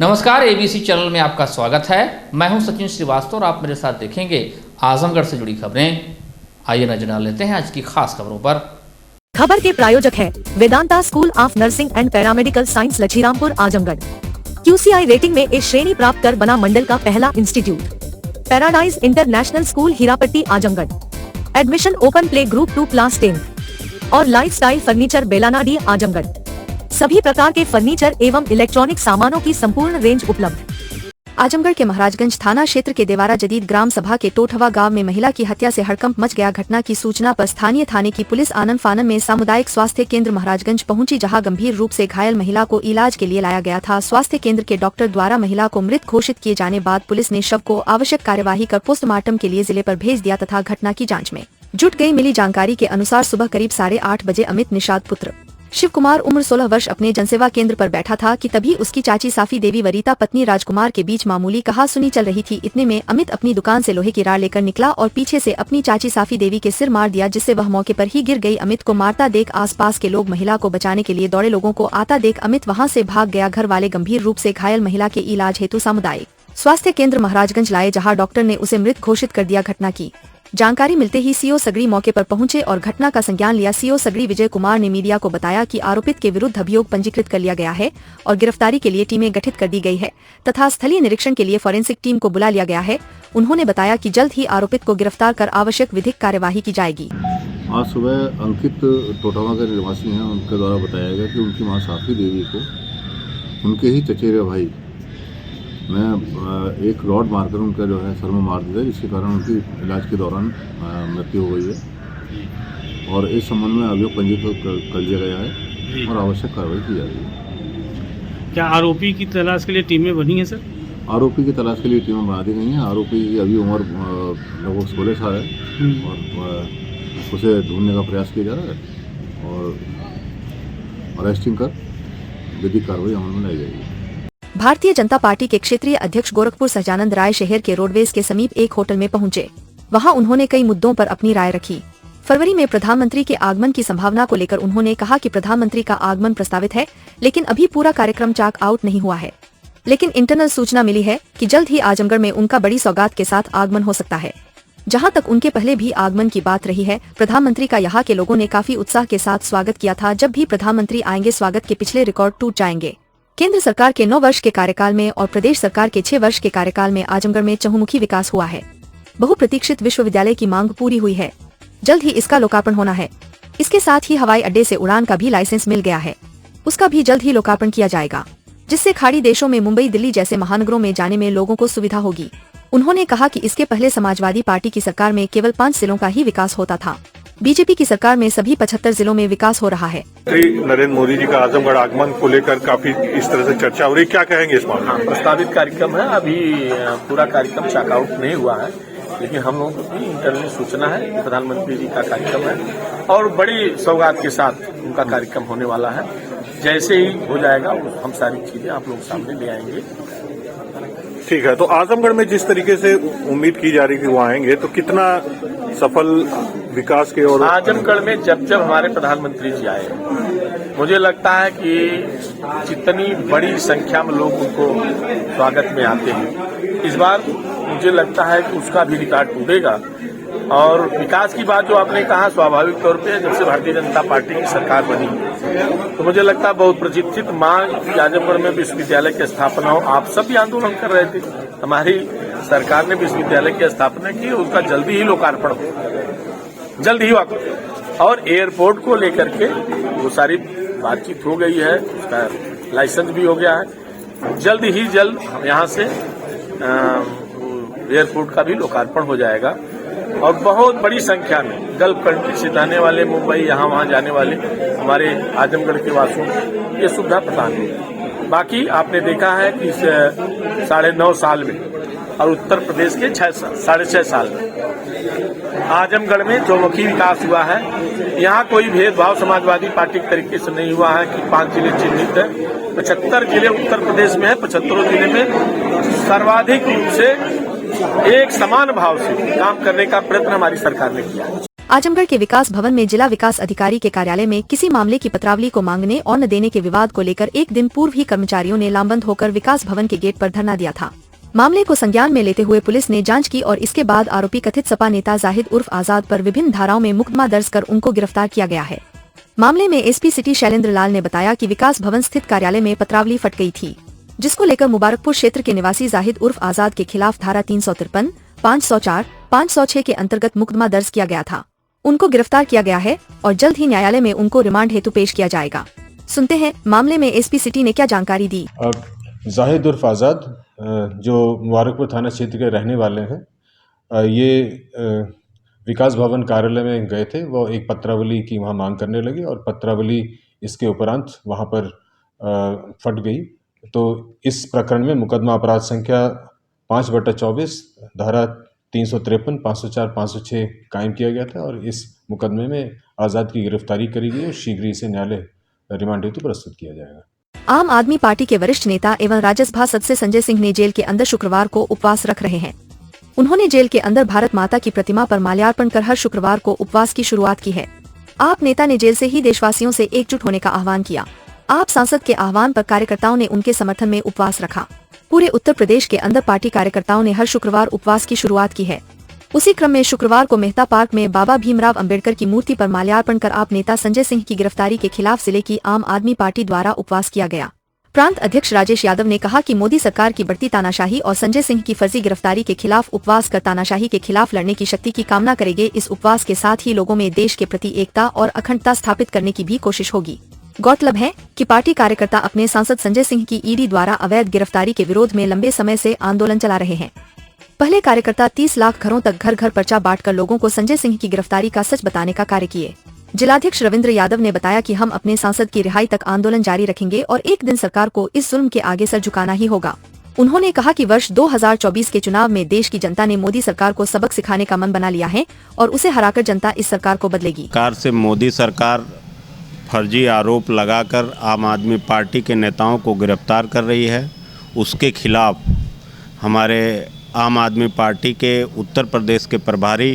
नमस्कार, ABC channel में आपका स्वागत है। मैं हूं सचिन श्रीवास्तव और आप मेरे साथ देखेंगे आजमगढ़ से जुड़ी खबरें। आइए नजर डाल लेते हैं आज की खास खबरों पर। खबर के प्रायोजक है Vedanta school of nursing and paramedical science Lachhirampur Azamgarh. QCI rating में ए श्रेणी प्राप्त कर बना मंडल का पहला institute. Paradise international school Hirapatti Azamgarh. Admission open play group 2 class 10 और लाइफस्टाइल फर्नीचर बेलानाडी आजमगढ़। सभी प्रकार के फर्नीचर एवं इलेक्ट्रॉनिक सामानों की संपूर्ण रेंज उपलब्ध। आजमगढ़ के महाराजगंज थाना क्षेत्र के देवारा जदीद ग्राम सभा के टोठवा गांव में महिला की हत्या से हड़कंप मच गया। घटना की सूचना पर स्थानीय थाने की पुलिस आनन फानन में सामुदायिक स्वास्थ्य केंद्र महाराजगंज पहुंची, जहां गंभीर रूप से घायल महिला को इलाज के लिए लाया गया था। स्वास्थ्य केंद्र के डॉक्टर द्वारा महिला को मृत घोषित किए जाने बाद पुलिस ने शव को आवश्यक कार्यवाही कर पोस्टमार्टम के लिए जिले पर भेज दिया तथा घटना की जाँच में जुट गयी। मिली जानकारी के अनुसार सुबह करीब 8:30 बजे अमित निषाद पुत्र शिव कुमार उम्र 16 वर्ष अपने जनसेवा केंद्र पर बैठा था कि तभी उसकी चाची साफी देवी वरीता पत्नी राजकुमार के बीच मामूली कहा सुनी चल रही थी। इतने में अमित अपनी दुकान से लोहे की राड लेकर निकला और पीछे से अपनी चाची साफी देवी के सिर मार दिया, जिससे वह मौके पर ही गिर गई। अमित को मारता देख आसपास के लोग महिला को बचाने के लिए दौड़े। लोगों को आता देख अमित वहां से भाग गया। घर वाले गंभीर रूप से घायल महिला के इलाज हेतु सामुदायिक स्वास्थ्य केंद्र महाराजगंज लाए, जहाँ डॉक्टर ने उसे मृत घोषित कर दिया। घटना की जानकारी मिलते ही सीओ सगड़ी मौके पर पहुंचे और घटना का संज्ञान लिया। सीओ सगड़ी विजय कुमार ने मीडिया को बताया कि आरोपित के विरुद्ध अभियोग पंजीकृत कर लिया गया है और गिरफ्तारी के लिए टीमें गठित कर दी गई है तथा स्थलीय निरीक्षण के लिए फॉरेंसिक टीम को बुला लिया गया है। उन्होंने बताया कि जल्द ही आरोपित को गिरफ्तार कर आवश्यक विधिक कार्यवाही की जाएगी। आज सुबह अंकित टोटावा के निवासी हैं, उनके द्वारा बताया गया कि उनकी मां साफी देवी को उनके ही चचेरे भाई ने एक रॉड मारकर उनका जो है सर में मार दिया, जिसके कारण उनकी इलाज के दौरान मृत्यु हो गई है और इस संबंध में अभियोग पंजीकृत कर लिया गया है और आवश्यक कार्रवाई की जा रही है। क्या आरोपी की तलाश के लिए टीमें बनी हैं सर? आरोपी की तलाश के लिए टीमें बना दी गई हैं। आरोपी की अभी उम्र लगभग 16 साल है और उसे ढूंढने का प्रयास किया जा रहा है और अरेस्टिंग कर विधिक कार्रवाई अमल में लाई जाएगी। भारतीय जनता पार्टी के क्षेत्रीय अध्यक्ष गोरखपुर सहजानंद राय शहर के रोडवेज के समीप एक होटल में पहुंचे। वहां उन्होंने कई मुद्दों पर अपनी राय रखी। फरवरी में प्रधानमंत्री के आगमन की संभावना को लेकर उन्होंने कहा कि प्रधानमंत्री का आगमन प्रस्तावित है, लेकिन अभी पूरा कार्यक्रम चाक आउट नहीं हुआ है। लेकिन इंटरनल सूचना मिली है कि जल्द ही आजमगढ़ में उनका बड़ी सौगात के साथ आगमन हो सकता है। जहां तक उनके पहले भी आगमन की बात रही है, प्रधानमंत्री का यहाँ के लोगों ने काफी उत्साह के साथ स्वागत किया था। जब भी प्रधानमंत्री आएंगे स्वागत के पिछले रिकॉर्ड टूट जाएंगे। केंद्र सरकार के 9 वर्ष के कार्यकाल में और प्रदेश सरकार के 6 वर्ष के कार्यकाल में आजमगढ़ में चहुमुखी विकास हुआ है। बहुप्रतीक्षित विश्वविद्यालय की मांग पूरी हुई है, जल्द ही इसका लोकार्पण होना है। इसके साथ ही हवाई अड्डे से उड़ान का भी लाइसेंस मिल गया है, उसका भी जल्द ही लोकार्पण किया जाएगा, जिससे खाड़ी देशों में मुंबई दिल्ली जैसे महानगरों में जाने में लोगों को सुविधा होगी। उन्होंने कहा कि इसके पहले समाजवादी पार्टी की सरकार में केवल 5 जिलों का ही विकास होता था। बीजेपी की सरकार में सभी 75 जिलों में विकास हो रहा है। नरेंद्र मोदी जी का आजमगढ़ आगमन को लेकर काफी इस तरह से चर्चा हो रही, क्या कहेंगे इस मामले में? प्रस्तावित कार्यक्रम है, अभी पूरा कार्यक्रम चेकआउट नहीं हुआ है, लेकिन हम लोगों को भी इंटरनल सूचना है प्रधानमंत्री जी का कार्यक्रम है और बड़ी सौगात के साथ उनका कार्यक्रम होने वाला है। जैसे ही हो जाएगा हम सारी चीजें आप लोग सामने ले आएंगे। ठीक है, तो आजमगढ़ में जिस तरीके से उम्मीद की जा रही है कि वो आएंगे, तो कितना सफल विकास के और आजमगढ़ में जब हमारे प्रधानमंत्री जी आए, मुझे लगता है कि जितनी बड़ी संख्या में लोग उनको स्वागत में आते हैं, इस बार मुझे लगता है कि उसका भी रिकॉर्ड टूटेगा। और विकास की बात जो आपने कहा, स्वाभाविक तौर पे जब से भारतीय जनता पार्टी की सरकार बनी तो मुझे लगता है बहुत प्रतीक्षित मांग कि आजमगढ़ में विश्वविद्यालय की स्थापना हो। आप सब भी आंदोलन कर रहे थे, हमारी सरकार ने विश्वविद्यालय की स्थापना की, उसका जल्दी ही लोकार्पण हो, जल्द ही और एयरपोर्ट को लेकर के वो सारी बातचीत हो गई है, उसका लाइसेंस भी हो गया है। जल्द ही जल्द यहाँ से एयरपोर्ट का भी लोकार्पण हो जाएगा और बहुत बड़ी संख्या में गल्फ कंट्री से जाने वाले, मुंबई यहाँ वहाँ जाने वाले हमारे आजमगढ़ के वासियों को ये सुविधा प्रदान होगी। बाकी आपने देखा है कि 9.5 साल में और उत्तर प्रदेश के 6.5 साल में आजमगढ़ में चौमुखी विकास हुआ है। यहाँ कोई भेदभाव समाजवादी पार्टी के तरीके से नहीं हुआ है कि 5 जिले चिन्हित है। 75 जिले उत्तर प्रदेश में है, 75 जिले में सर्वाधिक रूप से एक समान भाव से काम करने का प्रयत्न हमारी सरकार ने किया। आजमगढ़ के विकास भवन में जिला विकास अधिकारी के कार्यालय में किसी मामले की पत्रावली को मांगने और न देने के विवाद को लेकर एक दिन पूर्व ही कर्मचारियों ने लामबंद होकर विकास भवन के गेट पर धरना दिया था। मामले को संज्ञान में लेते हुए पुलिस ने जांच की और इसके बाद आरोपी कथित सपा नेता जाहिद उर्फ आजाद पर विभिन्न धाराओं में मुकदमा दर्ज कर उनको गिरफ्तार किया गया है। मामले में एसपी सिटी शैलेंद्र लाल ने बताया कि विकास भवन स्थित कार्यालय में पत्रावली फट गई थी, जिसको लेकर मुबारकपुर क्षेत्र के निवासी जाहिद उर्फ आजाद के खिलाफ धारा 353, 504, 506 के अंतर्गत मुकदमा दर्ज किया गया था। उनको गिरफ्तार किया गया है और जल्द ही न्यायालय में उनको रिमांड हेतु पेश किया जाएगा। सुनते हैं मामले में एसपी सिटी ने क्या जानकारी दी। जाहिद उर्फ आज़ाद जो मुबारकपुर थाना क्षेत्र के रहने वाले हैं, ये विकास भवन कार्यालय में गए थे। वो एक पत्रावली की वहाँ मांग करने लगे और पत्रावली इसके उपरांत वहाँ पर फट गई। तो इस प्रकरण में मुकदमा अपराध संख्या 5/24 धारा 353, 504, 506 कायम किया गया था और इस मुकदमे में आज़ाद की गिरफ्तारी करी गई और शीघ्र इसे न्यायालय रिमांड हेतु प्रस्तुत किया जाएगा। आम आदमी पार्टी के वरिष्ठ नेता एवं राज्यसभा सदस्य संजय सिंह ने जेल के अंदर शुक्रवार को उपवास रख रहे हैं। उन्होंने जेल के अंदर भारत माता की प्रतिमा पर माल्यार्पण कर हर शुक्रवार को उपवास की शुरुआत की है। आप नेता ने जेल से ही देशवासियों से एकजुट होने का आह्वान किया। आप सांसद के आह्वान पर कार्यकर्ताओं ने उनके समर्थन में उपवास रखा। पूरे उत्तर प्रदेश के अंदर पार्टी कार्यकर्ताओं ने हर शुक्रवार उपवास की शुरुआत की है। उसी क्रम में शुक्रवार को मेहता पार्क में बाबा भीमराव अंबेडकर की मूर्ति पर माल्यार्पण कर आप नेता संजय सिंह की गिरफ्तारी के खिलाफ जिले की आम आदमी पार्टी द्वारा उपवास किया गया। प्रांत अध्यक्ष राजेश यादव ने कहा कि मोदी सरकार की बढ़ती तानाशाही और संजय सिंह की फर्जी गिरफ्तारी के खिलाफ उपवास कर तानाशाही के खिलाफ लड़ने की शक्ति की कामना करेंगे। इस उपवास के साथ ही लोगों में देश के प्रति एकता और अखंडता स्थापित करने की भी कोशिश होगी। गौरतलब है कि पार्टी कार्यकर्ता अपने सांसद संजय सिंह की ईडी द्वारा अवैध गिरफ्तारी के विरोध में लंबे समय से आंदोलन चला रहे हैं। पहले कार्यकर्ता 30 लाख घरों तक घर घर पर्चा बांटकर लोगों को संजय सिंह की गिरफ्तारी का सच बताने का कार्य किए। जिलाध्यक्ष रविंद्र यादव ने बताया कि हम अपने सांसद की रिहाई तक आंदोलन जारी रखेंगे और एक दिन सरकार को इस जुल्म के आगे सर झुकाना ही होगा। उन्होंने कहा कि वर्ष 2024 के चुनाव में देश की जनता ने मोदी सरकार को सबक सिखाने का मन बना लिया है और उसे हराकर जनता इस सरकार को बदलेगी। सरकार से मोदी सरकार फर्जी आरोप लगाकर आम आदमी पार्टी के नेताओं को गिरफ्तार कर रही है। उसके खिलाफ हमारे आम आदमी पार्टी के उत्तर प्रदेश के प्रभारी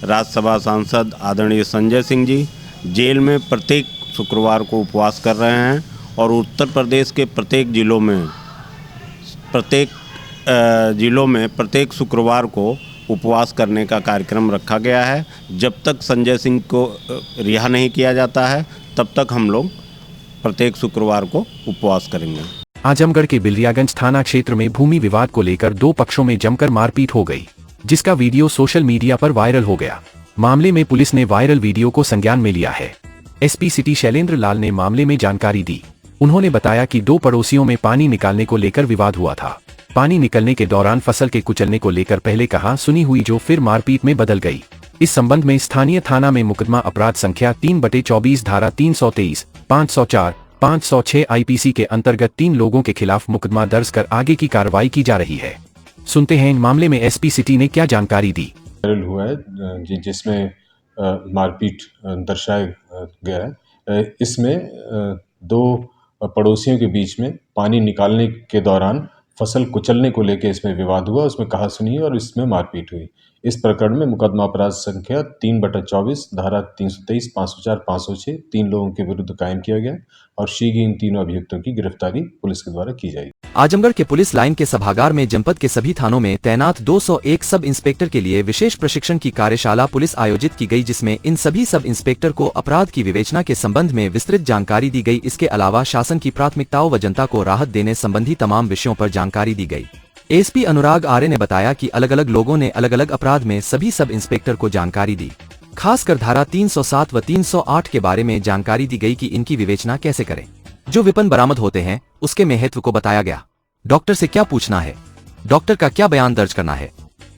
राज्यसभा सांसद आदरणीय संजय सिंह जी जेल में प्रत्येक शुक्रवार को उपवास कर रहे हैं और उत्तर प्रदेश के प्रत्येक जिलों में प्रत्येक शुक्रवार को उपवास करने का कार्यक्रम रखा गया है। जब तक संजय सिंह को रिहा नहीं किया जाता है तब तक हम लोग प्रत्येक शुक्रवार को उपवास करेंगे। आजमगढ़ के बिलियागंज थाना क्षेत्र में भूमि विवाद को लेकर दो पक्षों में जमकर मारपीट हो गई, जिसका वीडियो सोशल मीडिया पर वायरल हो गया। मामले में पुलिस ने वायरल वीडियो को संज्ञान में लिया है। एसपी सिटी शैलेंद्र लाल ने मामले में जानकारी दी। उन्होंने बताया कि दो पड़ोसियों में पानी निकालने को लेकर विवाद हुआ था। पानी निकलने के दौरान फसल के कुचलने को लेकर पहले कहा सुनी हुई जो फिर मारपीट में बदल गई। इस संबंध में स्थानीय थाना में मुकदमा अपराध संख्या 3/24 धारा 323, 504, 506 आईपीसी के अंतर्गत 3 लोगों के खिलाफ मुकदमा दर्ज कर आगे की कार्रवाई की जा रही है। सुनते हैं मामले में एसपी सिटी ने क्या जानकारी दी। वायरल हुआ है जिसमें मारपीट दर्शाया गया है। इसमें दो पड़ोसियों के बीच में पानी निकालने के दौरान फसल कुचलने को लेकर इसमें विवाद हुआ, उसमें कहासुनी और इसमें मारपीट हुई। इस प्रकरण में मुकदमा अपराध संख्या 3/24 धारा 323, 504, 506 3 लोगों के विरुद्ध कायम किया गया और शीघ्र इन तीनों अभियुक्तों की गिरफ्तारी पुलिस के द्वारा की जाएगी। आजमगढ़ के पुलिस लाइन के सभागार में जनपद के सभी थानों में तैनात 201 सब इंस्पेक्टर के लिए विशेष प्रशिक्षण की कार्यशाला पुलिस आयोजित की गई, जिसमें इन सभी सब इंस्पेक्टर को अपराध की विवेचना के संबंध में विस्तृत जानकारी दी गई। इसके अलावा शासन की प्राथमिकताओं व जनता को राहत देने संबंधी तमाम विषयों पर जानकारी दी गई। एसपी अनुराग आर्य ने बताया कि अलग अलग लोगों ने अलग अलग अपराध में सभी सब इंस्पेक्टर को जानकारी दी। खासकर धारा 307 व 308 के बारे में जानकारी दी गई कि इनकी विवेचना कैसे करें। जो विपन्न बरामद होते हैं उसके महत्व को बताया गया। डॉक्टर से क्या पूछना है, डॉक्टर का क्या बयान दर्ज करना है,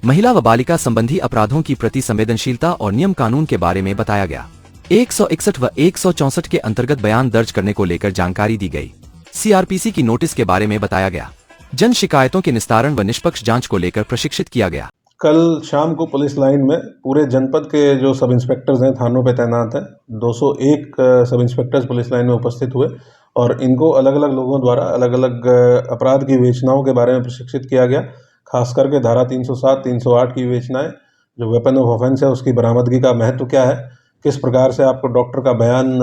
महिला व बालिका संबंधी अपराधों की प्रति संवेदनशीलता और नियम कानून के बारे में बताया गया। 161 व 164 के अंतर्गत बयान दर्ज करने को लेकर जानकारी दी गई। सीआरपीसी की नोटिस के बारे में बताया गया। जन शिकायतों के निस्तारण व निष्पक्ष जांच को लेकर प्रशिक्षित किया गया। कल शाम को पुलिस लाइन में पूरे जनपद के जो सब इंस्पेक्टर्स हैं थानों पे तैनात हैं 201 सब इंस्पेक्टर्स पुलिस लाइन में उपस्थित हुए और इनको अलग अलग लोगों द्वारा अलग अलग अपराध की विवेचनाओं के बारे में प्रशिक्षित किया गया। खास करके धारा 307, 308 की विवेचनाएं, जो वेपन ऑफ ऑफेंस है उसकी बरामदगी का महत्व क्या है, किस प्रकार से आपको डॉक्टर का बयान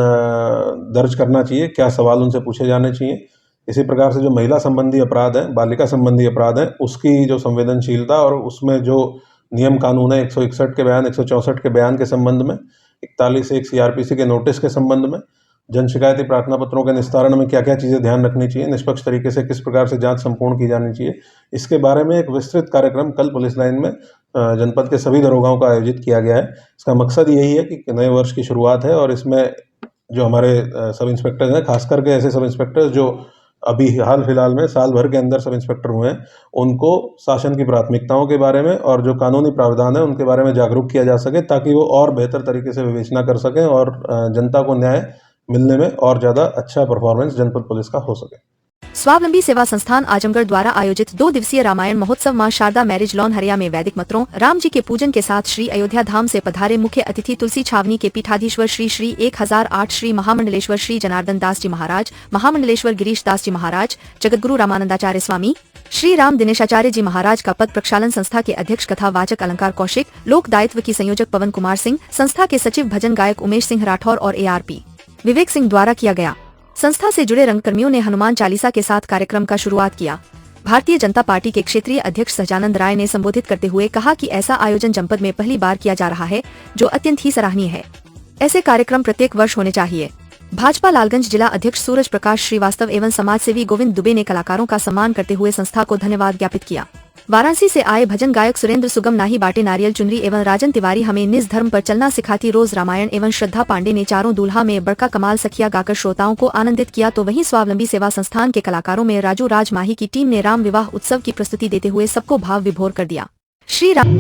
दर्ज करना चाहिए, क्या सवाल उनसे पूछे जाने चाहिए। इसी प्रकार से जो महिला संबंधी अपराध हैं, बालिका संबंधी अपराध हैं, उसकी जो संवेदनशीलता और उसमें जो नियम कानून है 161 के बयान, 164 के बयान के संबंध में, 41(1) CRPC के नोटिस के संबंध में, जन शिकायती प्रार्थना पत्रों के निस्तारण में क्या क्या चीज़ें ध्यान रखनी चाहिए, निष्पक्ष तरीके से किस प्रकार से जांच संपूर्ण की जानी चाहिए, इसके बारे में एक विस्तृत कार्यक्रम कल पुलिस लाइन में जनपद के सभी दरोगाओं का आयोजित किया गया है। इसका मकसद यही है कि नए वर्ष की शुरुआत है और इसमें जो हमारे सब इंस्पेक्टर्स हैं, खास करके ऐसे सब इंस्पेक्टर्स जो अभी हाल फिलहाल में साल भर के अंदर सब इंस्पेक्टर हुए हैं, उनको शासन की प्राथमिकताओं के बारे में और जो कानूनी प्रावधान है उनके बारे में जागरूक किया जा सके, ताकि वो और बेहतर तरीके से विवेचना कर सकें और जनता को न्याय मिलने में और ज़्यादा अच्छा परफॉर्मेंस जनपद पुलिस का हो सके। स्वावलंबी सेवा संस्थान आजमगढ़ द्वारा आयोजित 2 दिवसीय रामायण महोत्सव मां शारदा मैरिज लॉन हरिया में वैदिक मंत्रों, राम जी के पूजन के साथ श्री अयोध्या धाम से पधारे मुख्य अतिथि तुलसी छावनी के पीठाधीश्वर श्री 1008 श्री महामंडलेश्वर श्री जनार्दन दास जी महाराज, महामंडलेश्वर गिरीश दास जी महाराज, जगतगुरु रामानंदाचार्य स्वामी, श्री राम दिनेशाचार्य जी महाराज का पद प्रक्षालन संस्था के अध्यक्ष कथा वाचक अलंकार कौशिक, लोक दायित्व की संयोजक पवन कुमार सिंह, संस्था के सचिव भजन गायक उमेश सिंह राठौर और ARP विवेक सिंह द्वारा किया गया। संस्था से जुड़े रंगकर्मियों ने हनुमान चालीसा के साथ कार्यक्रम का शुरुआत किया। भारतीय जनता पार्टी के क्षेत्रीय अध्यक्ष सहजानंद राय ने संबोधित करते हुए कहा कि ऐसा आयोजन जनपद में पहली बार किया जा रहा है, जो अत्यंत ही सराहनीय है। ऐसे कार्यक्रम प्रत्येक वर्ष होने चाहिए। भाजपा लालगंज जिला अध्यक्ष सूरज प्रकाश श्रीवास्तव एवं समाजसेवी गोविंद दुबे ने कलाकारों का सम्मान करते हुए संस्था को धन्यवाद ज्ञापित किया। वाराणसी से आए भजन गायक सुरेंद्र सुगम नाही बाटे नारियल चुनरी एवं राजन तिवारी हमें निज धर्म पर चलना सिखाती रोज रामायण एवं श्रद्धा पांडे ने चारों दूल्हा में बड़का कमाल सखिया गाकर श्रोताओं को आनंदित किया। तो वहीं स्वावलंबी सेवा संस्थान के कलाकारों में राजू राज माही की टीम ने राम विवाह उत्सव की प्रस्तुति देते हुए सबको भाव विभोर कर दिया। श्री राम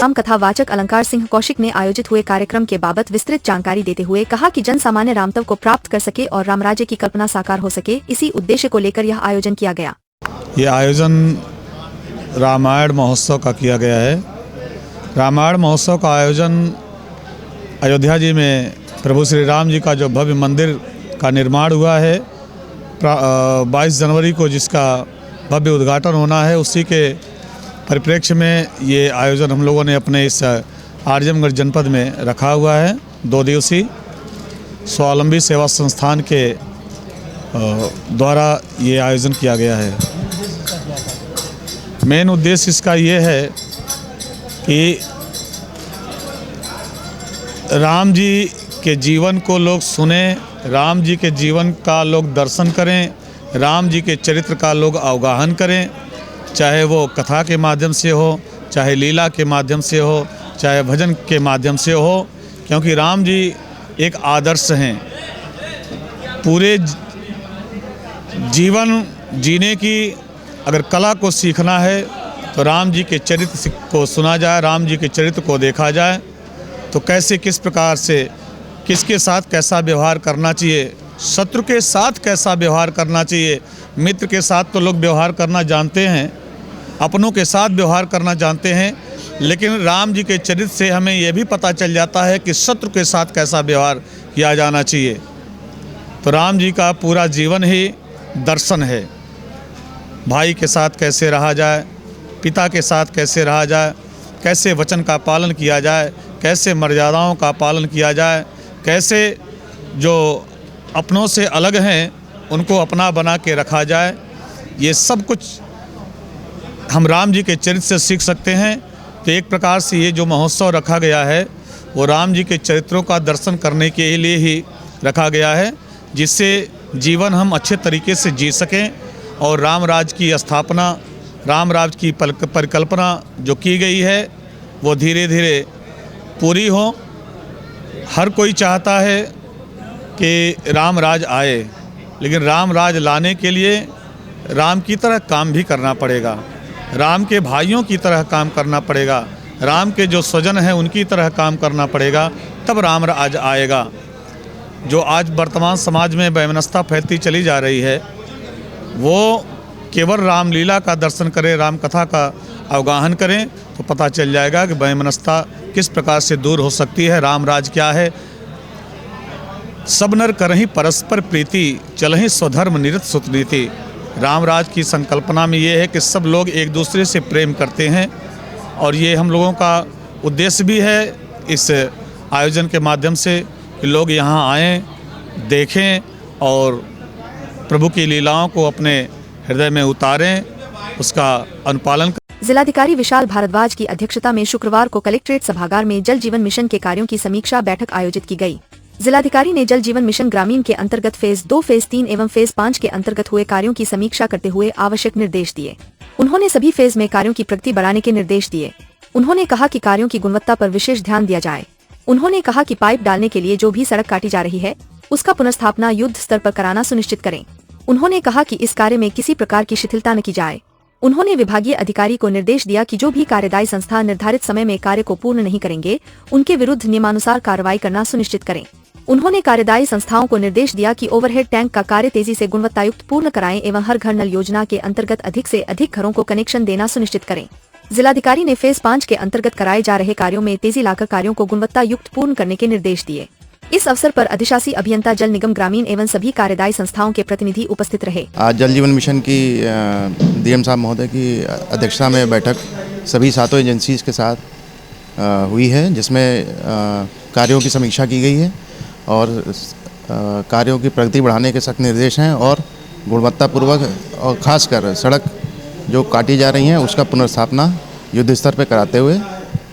राम कथा वाचक अलंकार सिंह कौशिक ने आयोजित हुए कार्यक्रम के बाबत विस्तृत जानकारी देते हुए कहा कि जन सामान्य रामतव को प्राप्त कर सके और राम राज्य की कल्पना साकार हो सके, इसी उद्देश्य को लेकर यह आयोजन किया गया। ये आयोजन रामायण महोत्सव का किया गया है। रामायण महोत्सव का आयोजन अयोध्या जी में प्रभु श्री राम जी का जो भव्य मंदिर का निर्माण हुआ है 22 जनवरी को, जिसका भव्य उद्घाटन होना है, उसी के परिप्रेक्ष्य में ये आयोजन हम लोगों ने अपने इस आजमगढ़ जनपद में रखा हुआ है। 2 दिवसीय स्वावलंबी सेवा संस्थान के द्वारा ये आयोजन किया गया है। मेन उद्देश्य इसका ये है कि राम जी के जीवन को लोग सुने, राम जी के जीवन का लोग दर्शन करें, राम जी के चरित्र का लोग अवगाहन करें, चाहे वो कथा के माध्यम से हो, चाहे लीला के माध्यम से हो, चाहे भजन के माध्यम से हो, क्योंकि राम जी एक आदर्श हैं। पूरे जीवन जीने की अगर कला को सीखना है तो राम जी के चरित्र को सुना जाए, राम जी के चरित्र को देखा जाए, तो कैसे किस प्रकार से किसके साथ कैसा व्यवहार करना चाहिए, शत्रु के साथ कैसा व्यवहार करना चाहिए, मित्र के साथ तो लोग व्यवहार करना जानते हैं, अपनों के साथ व्यवहार करना जानते हैं, लेकिन राम जी के चरित्र से हमें यह भी पता चल जाता है कि शत्रु के साथ कैसा व्यवहार किया जाना चाहिए। तो राम जी का पूरा जीवन ही दर्शन है। भाई के साथ कैसे रहा जाए, पिता के साथ कैसे रहा जाए, कैसे वचन का पालन किया जाए, कैसे मर्यादाओं का पालन किया जाए, कैसे जो अपनों से अलग हैं उनको अपना बना के रखा जाए, ये सब कुछ हम राम जी के चरित्र से सीख सकते हैं। तो एक प्रकार से ये जो महोत्सव रखा गया है वो राम जी के चरित्रों का दर्शन करने के लिए ही रखा गया है, जिससे जीवन हम अच्छे तरीके से जी सकें और राम राज की स्थापना, राम राज की परिकल्पना जो की गई है वो धीरे धीरे पूरी हो। हर कोई चाहता है कि राम राज आए, लेकिन राम राज लाने के लिए राम की तरह काम भी करना पड़ेगा, राम के भाइयों की तरह काम करना पड़ेगा, राम के जो स्वजन हैं उनकी तरह काम करना पड़ेगा, तब राम राज आएगा। जो आज वर्तमान समाज में वैमनस्यता फैलती चली जा रही है, वो केवल रामलीला का दर्शन करें, राम कथा का अवगाहन करें तो पता चल जाएगा कि वैमनस्यता किस प्रकार से दूर हो सकती है। राम राज क्या है? सब नर करहि परस्पर प्रीति, चलहि स्वधर्म निरत सुतनीति। राम राज की संकल्पना में ये है कि सब लोग एक दूसरे से प्रेम करते हैं, और ये हम लोगों का उद्देश्य भी है इस आयोजन के माध्यम से कि लोग यहाँ आएँ, देखें और प्रभु की लीलाओं को अपने हृदय में उतारें, उसका अनुपालन। जिलाधिकारी विशाल भारद्वाज की अध्यक्षता में शुक्रवार को कलेक्ट्रेट सभागार में जल जीवन मिशन के कार्यों की समीक्षा बैठक आयोजित की गई। जिलाधिकारी ने जल जीवन मिशन ग्रामीण के अंतर्गत फेज 2, फेज 3 एवं फेज 5 के अंतर्गत हुए कार्यों की समीक्षा करते हुए आवश्यक निर्देश दिए। उन्होंने सभी फेज में कार्यों की प्रगति बढ़ाने के निर्देश दिए। उन्होंने कहा कि कार्यों की गुणवत्ता पर विशेष ध्यान दिया जाए। उन्होंने कहा कि पाइप डालने के लिए जो भी सड़क काटी जा रही है उसका पुनर्स्थापना युद्ध स्तर पर कराना सुनिश्चित करें। उन्होंने कहा कि इस कार्य में किसी प्रकार की शिथिलता न की जाए। उन्होंने विभागीय अधिकारी को निर्देश दिया कि जो भी कार्यदायी संस्था निर्धारित समय में कार्य को पूर्ण नहीं करेंगे उनके विरुद्ध नियमानुसार कार्रवाई करना सुनिश्चित करें। उन्होंने कार्यदायी संस्थाओं को निर्देश दिया कि ओवरहेड टैंक का कार्य तेजी से गुणवत्तायुक्त पूर्ण कराएं एवं हर घर नल योजना के अंतर्गत अधिक से अधिक घरों को कनेक्शन देना सुनिश्चित करें। जिलाधिकारी ने फेज 5 के अंतर्गत कराए जा रहे कार्यों में तेजी लाकर कार्यों को गुणवत्तायुक्त पूर्ण करने के निर्देश दिए। इस अवसर पर अधिशासी अभियंता जल निगम ग्रामीण एवं सभी कार्यदायी संस्थाओं के प्रतिनिधि उपस्थित रहे। आज जल जीवन मिशन की डीएम साहब महोदय की अध्यक्षता में बैठक सभी 7 एजेंसीज के साथ हुई है, जिसमें कार्यों की समीक्षा की गई है और कार्यों की प्रगति बढ़ाने के सख्त निर्देश हैं और गुणवत्तापूर्वक और खासकर सड़क जो काटी जा रही हैं उसका पुनर्स्थापना युद्ध स्तर पर कराते हुए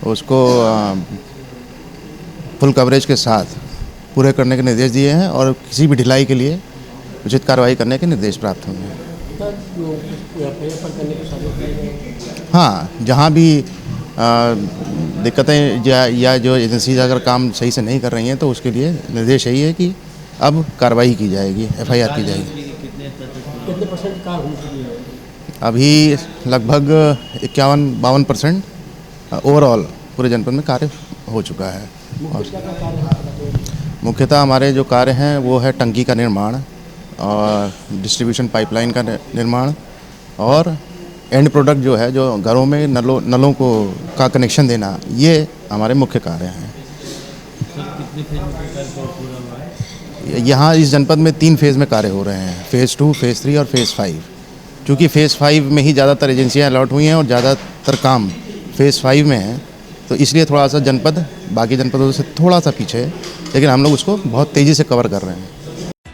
उसको फुल कवरेज के साथ पूरे करने के निर्देश दिए हैं और किसी भी ढिलाई के लिए उचित कार्रवाई करने के निर्देश प्राप्त हुए हैं। हाँ, जहाँ भी दिक्कतें या जो एजेंसीज अगर काम सही से नहीं कर रही हैं तो उसके लिए निर्देश यही है कि अब कार्रवाई की जाएगी, FIR की जाएगी। अभी लगभग 51-52% ओवरऑल पूरे जनपद में कार्य हो चुका है। मुख्यतः हमारे जो कार्य हैं वो है टंकी का निर्माण और डिस्ट्रीब्यूशन पाइपलाइन का निर्माण और एंड प्रोडक्ट जो है, जो घरों में नलों को का कनेक्शन देना, ये हमारे मुख्य कार्य हैं। यहाँ इस जनपद में 3 फेज़ में कार्य हो रहे हैं, फेज़ 2, फेज़ 3 और फेज़ 5। चूँकि फेज़ 5 में ही ज़्यादातर एजेंसियाँ अलॉट हुई हैं और ज़्यादातर काम फेज़ 5 में है, तो इसलिए थोड़ा सा जनपद बाकी जनपदों से थोड़ा सा पीछे है, लेकिन हम लोग उसको बहुत तेज़ी से कवर कर रहे हैं।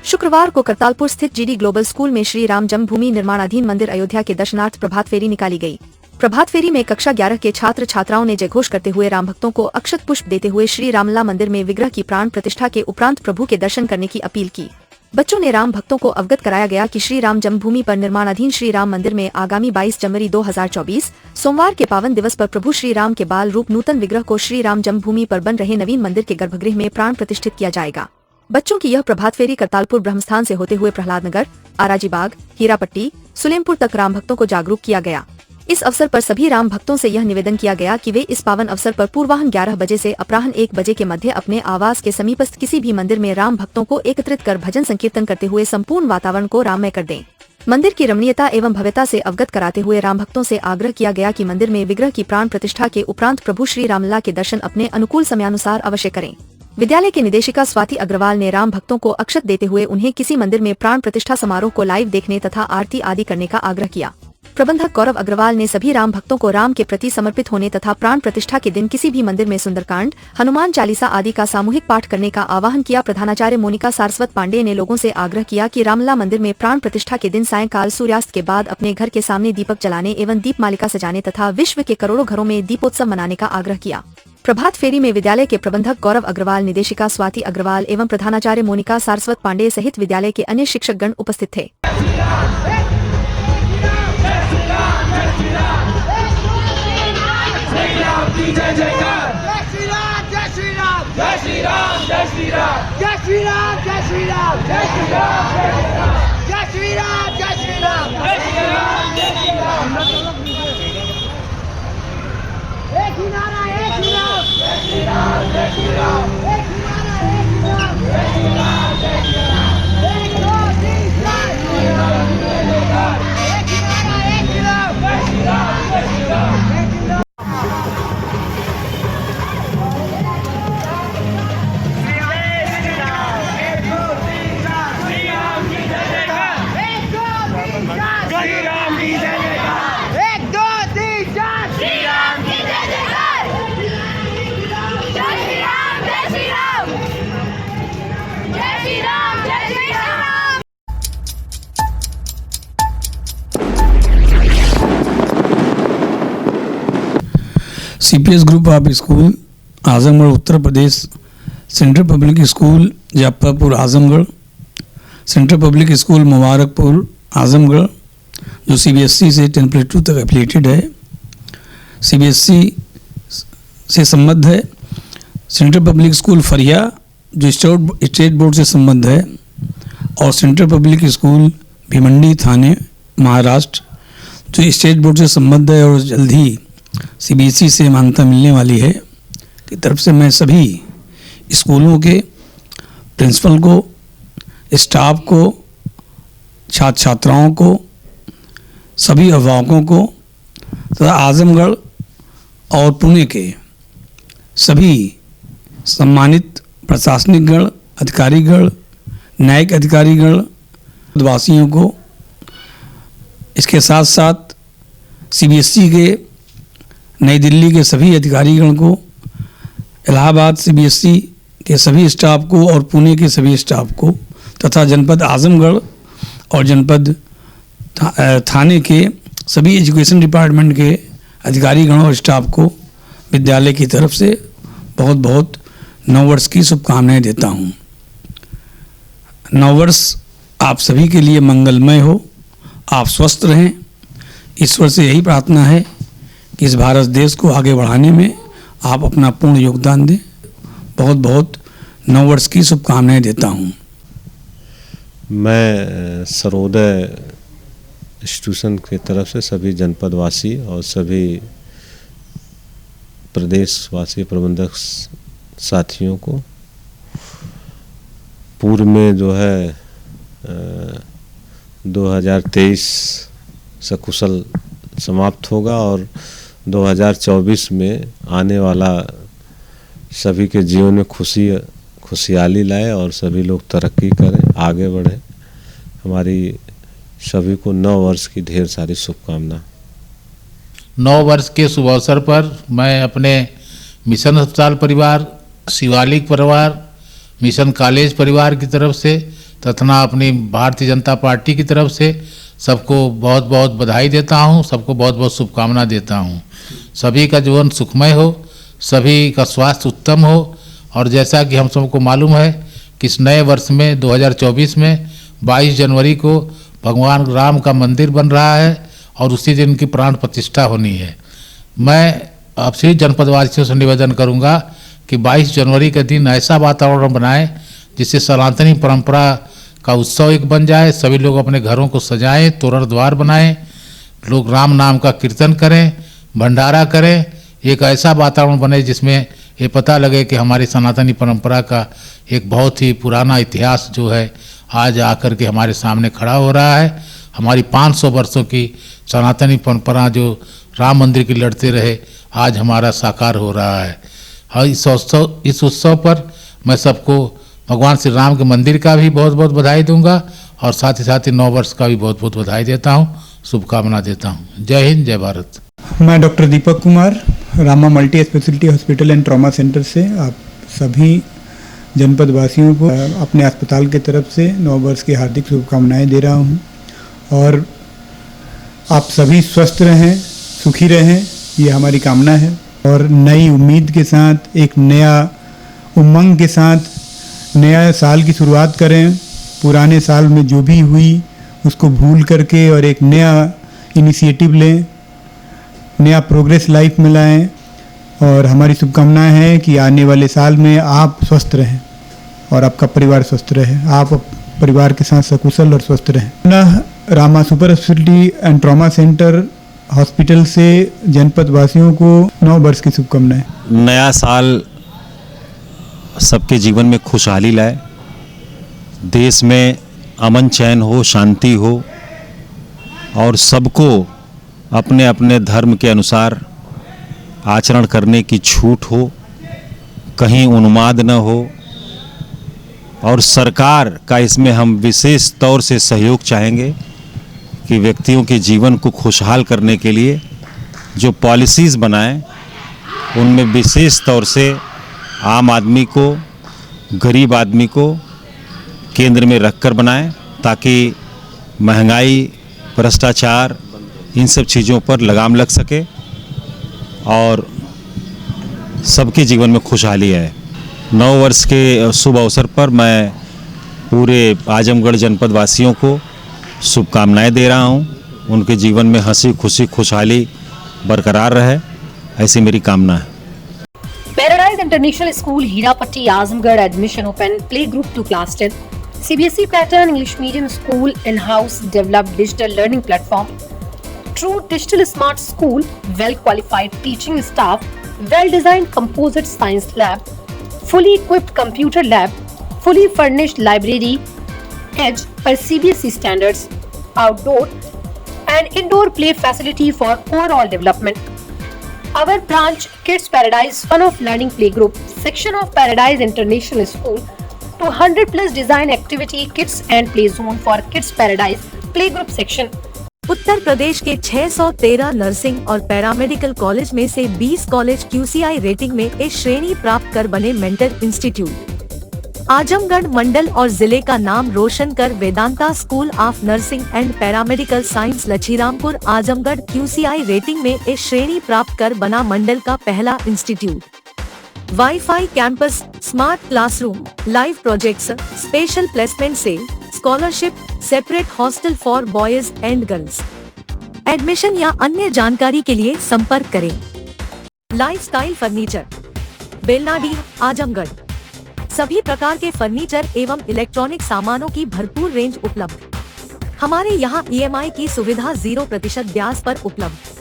शुक्रवार को करतालपुर स्थित GD ग्लोबल स्कूल में श्री राम जन्मभूमि निर्माणाधीन मंदिर अयोध्या के दर्शनार्थ प्रभात फेरी निकाली गई। प्रभात फेरी में कक्षा 11 के छात्र छात्राओं ने जयघोष करते हुए राम भक्तों को अक्षत पुष्प देते हुए श्री रामलला मंदिर में विग्रह की प्राण प्रतिष्ठा के उपरांत प्रभु के दर्शन करने की अपील की। बच्चों ने राम भक्तों को अवगत कराया गया कि श्री राम जन्मभूमि पर निर्माणाधीन श्री राम मंदिर में आगामी 22 जनवरी 2024 सोमवार के पावन दिवस पर प्रभु श्री राम के बाल रूप नूतन विग्रह को श्री राम जन्मभूमि पर बन रहे नवीन मंदिर के गर्भगृह में प्राण प्रतिष्ठित किया जाएगा। बच्चों की यह प्रभात फेरी करतालपुर ब्रह्मस्थान से होते हुए प्रहलाद नगर, आराजी बाग, हीरापट्टी, सुलेमपुर तक राम भक्तों को जागरूक किया गया। इस अवसर पर सभी राम भक्तों से यह निवेदन किया गया कि वे इस पावन अवसर पर पूर्वाह्न 11 बजे से अपराह्न 1 बजे के मध्य अपने आवास के समीपस्थ किसी भी मंदिर में राम भक्तों को एकत्रित कर भजन संकीर्तन करते हुए संपूर्ण वातावरण को राममय कर दें। मंदिर की रमणीयता एवं भव्यता से अवगत कराते हुए राम भक्तों से आग्रह किया गया कि मंदिर में विग्रह की प्राण प्रतिष्ठा के उपरांत प्रभु श्री रामलला के दर्शन अपने अनुकूल समयानुसार अवश्य करें। विद्यालय की निदेशिका स्वाति अग्रवाल ने राम भक्तों को अक्षत देते हुए उन्हें किसी मंदिर में प्राण प्रतिष्ठा समारोह को लाइव देखने तथा आरती आदि करने का आग्रह किया। प्रबंधक गौरव अग्रवाल ने सभी राम भक्तों को राम के प्रति समर्पित होने तथा प्राण प्रतिष्ठा के दिन किसी भी मंदिर में सुंदरकांड, हनुमान चालीसा आदि का सामूहिक पाठ करने का आह्वान किया। प्रधानाचार्य मोनिका सारस्वत पांडेय ने लोगों से आग्रह किया कि रामलला मंदिर में प्राण प्रतिष्ठा के दिन सायंकाल सूर्यास्त के बाद अपने घर के सामने दीपक जलाने एवं दीप मालिका सजाने तथा विश्व के करोड़ों घरों में दीपोत्सव मनाने का आग्रह किया। प्रभात फेरी में विद्यालय के प्रबंधक गौरव अग्रवाल, निदेशिका स्वाति अग्रवाल एवं प्रधानाचार्य मोनिका सारस्वत पांडेय सहित विद्यालय के अन्य शिक्षकगण उपस्थित थे। CPS group of school Azamgarh Uttar Pradesh, central public school Jaffarpur Azamgarh, central public school Mubarakpur Azamgarh जो CBSE से 10+2 तक एफिलिएटेड है, CBSE से संबद्ध है, सेंट्रल पब्लिक स्कूल फरिया जो स्टेट बोर्ड से संबद्ध है और सेंट्रल पब्लिक स्कूल भिवंडी थाने महाराष्ट्र जो स्टेट बोर्ड से संबद्ध है और जल्द ही CBSE से मान्यता मिलने वाली है की तरफ से मैं सभी स्कूलों के प्रिंसिपल को, स्टाफ को, छात्र छात्राओं को, सभी अभिभावकों को तथा आजमगढ़ और पुणे के सभी सम्मानित प्रशासनिकगण, अधिकारीगण, न्यायिक अधिकारीगण, वासियों को, इसके साथ साथ CBSE के नई दिल्ली के सभी अधिकारीगण को, इलाहाबाद CBSE के सभी स्टाफ को और पुणे के सभी स्टाफ को तथा जनपद आजमगढ़ और जनपद थाने के सभी एजुकेशन डिपार्टमेंट के अधिकारीगण और स्टाफ को विद्यालय की तरफ से बहुत बहुत नववर्ष की शुभकामनाएं देता हूं। नववर्ष आप सभी के लिए मंगलमय हो, आप स्वस्थ रहें। ईश्वर से यही प्रार्थना है कि इस भारत देश को आगे बढ़ाने में आप अपना पूर्ण योगदान दें। बहुत बहुत नववर्ष की शुभकामनाएं देता हूं। मैं सर्वोदय इंस्टीट्यूशन की तरफ से सभी जनपदवासी और सभी प्रदेशवासी प्रबंधक साथियों को पूर्व में जो है 2023 सकुशल समाप्त होगा और 2024 में आने वाला सभी के जीवन में खुशहाली लाए और सभी लोग तरक्की करें, आगे बढ़ें। हमारी सभी को नव वर्ष की ढेर सारी शुभकामना। नव वर्ष के शुभ अवसर पर मैं अपने मिशन अस्पताल परिवार, शिवालिक परिवार, मिशन कॉलेज परिवार की तरफ से तथा अपनी भारतीय जनता पार्टी की तरफ से सबको बहुत बहुत बधाई देता हूं, सबको बहुत बहुत शुभकामना देता हूं। सभी का जीवन सुखमय हो, सभी का स्वास्थ्य उत्तम हो और जैसा कि हम सबको मालूम है कि इस नए वर्ष में 2024 में 22 जनवरी को भगवान राम का मंदिर बन रहा है और उसी दिन की प्राण प्रतिष्ठा होनी है। मैं आप सभी जनपदवासियों से निवेदन करूंगा कि 22 जनवरी के दिन ऐसा वातावरण बनाएं जिससे सनातनी परंपरा का उत्सव एक बन जाए। सभी लोग अपने घरों को सजाएं, तोरण द्वार बनाएं, लोग राम नाम का कीर्तन करें, भंडारा करें। एक ऐसा वातावरण बने जिसमें ये पता लगे कि हमारी सनातनी परंपरा का एक बहुत ही पुराना इतिहास जो है आज आकर के हमारे सामने खड़ा हो रहा है। हमारी 500 वर्षों की सनातनी परंपरा जो राम मंदिर की लड़ते रहे, आज हमारा साकार हो रहा है। और इस उत्सव पर मैं सबको भगवान श्री राम के मंदिर का भी बहुत बहुत बधाई दूंगा और साथ ही 9 वर्ष का भी बहुत बहुत बधाई देता हूं, शुभकामना देता हूं। जय हिंद, जय भारत। मैं doctor Deepak Kumar, Rama multi speciality hospital and trauma centre से आप सभी जनपद वासियों को अपने अस्पताल की तरफ से 9 वर्ष की हार्दिक शुभकामनाएं दे रहा हूं और आप सभी स्वस्थ रहें, सुखी रहें, ये हमारी कामना है। और नई उम्मीद के साथ, एक नया उमंग के साथ नया साल की शुरुआत करें। पुराने साल में जो भी हुई उसको भूल करके और एक नया इनिशिएटिव लें, नया प्रोग्रेस लाइफ में लाएं। और हमारी शुभकामनाएं हैं कि आने वाले साल में आप स्वस्थ रहें और आपका परिवार स्वस्थ रहे, आप परिवार के साथ सकुशल और स्वस्थ रहें। पुनः Rama super speciality and trauma centre hospital से जनपद वासियों को 9 वर्ष की शुभकामनाएं। नया साल सबके जीवन में खुशहाली लाए, देश में अमन चैन हो, शांति हो और सबको अपने अपने धर्म के अनुसार आचरण करने की छूट हो, कहीं उन्माद न हो। और सरकार का इसमें हम विशेष तौर से सहयोग चाहेंगे कि व्यक्तियों के जीवन को खुशहाल करने के लिए जो पॉलिसीज़ बनाएं उनमें विशेष तौर से आम आदमी को, गरीब आदमी को केंद्र में रखकर बनाएं, ताकि महंगाई, भ्रष्टाचार, इन सब चीज़ों पर लगाम लग सके और सबके जीवन में खुशहाली आए। 9 वर्ष के शुभ अवसर पर मैं पूरे आजमगढ़ जनपद वासियों को शुभकामनाएं दे रहा हूं। उनके जीवन में हंसी खुशी खुशहाली बरकरार रहे, ऐसी मेरी कामना है। Paradise international school Hirapatti Azamgarh admission open, play group to class 10, CBSE pattern English medium school, in house developed digital learning platform, true digital smart school, well qualified teaching staff, well designed composite science lab, fully equipped computer lab, fully furnished library, edge per CBSE standards, outdoor and indoor play facility for overall development. Our branch Kids Paradise Fun of Learning Playgroup section of Paradise International School to 100 plus design activity kits and play zone for Kids Paradise Playgroup section. Uttar Pradesh के 613 nursing और paramedical college में से 20 college QCI rating में A श्रेणी प्राप्त कर बने mentor institute. Azamgarh मंडल और जिले का नाम रोशन कर Vedanta school of nursing and paramedical science Lachhirampur Azamgarh QCI rating में ए श्रेणी प्राप्त कर बना मंडल का पहला institute. Wifi campus, smart classroom, live projects, special placement से scholarship, separate hostel for boys and girls. Admission या अन्य जानकारी के लिए संपर्क करें। Lifestyle furniture, Belnadi, Azamgarh. सभी प्रकार के फर्नीचर एवं इलेक्ट्रॉनिक सामानों की भरपूर रेंज उपलब्ध। हमारे यहाँ EMI की सुविधा 0% ब्याज पर उपलब्ध।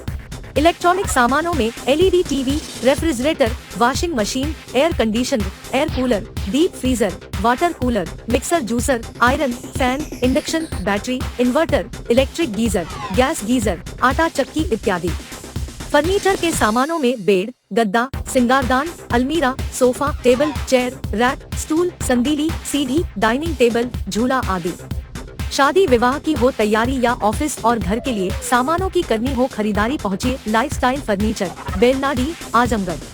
इलेक्ट्रॉनिक सामानों में LED TV, refrigerator, washing machine, air conditioner, air cooler, deep freezer, water cooler, mixer juicer, iron, fan, induction, battery, inverter, electric geyser, gas geyser, आटा चक्की इत्यादि। फर्नीचर के सामानों में बेड, गद्दा, सिंगारदान, अलमीरा, sofa, table, chair, rack, stool, संदीली, सीढ़ी, डाइनिंग टेबल, झूला आदि। शादी विवाह की हो तैयारी या ऑफिस और घर के लिए सामानों की करनी हो खरीदारी, पहुँचिए लाइफस्टाइल फर्नीचर, बेलनाडी, आजमगढ़।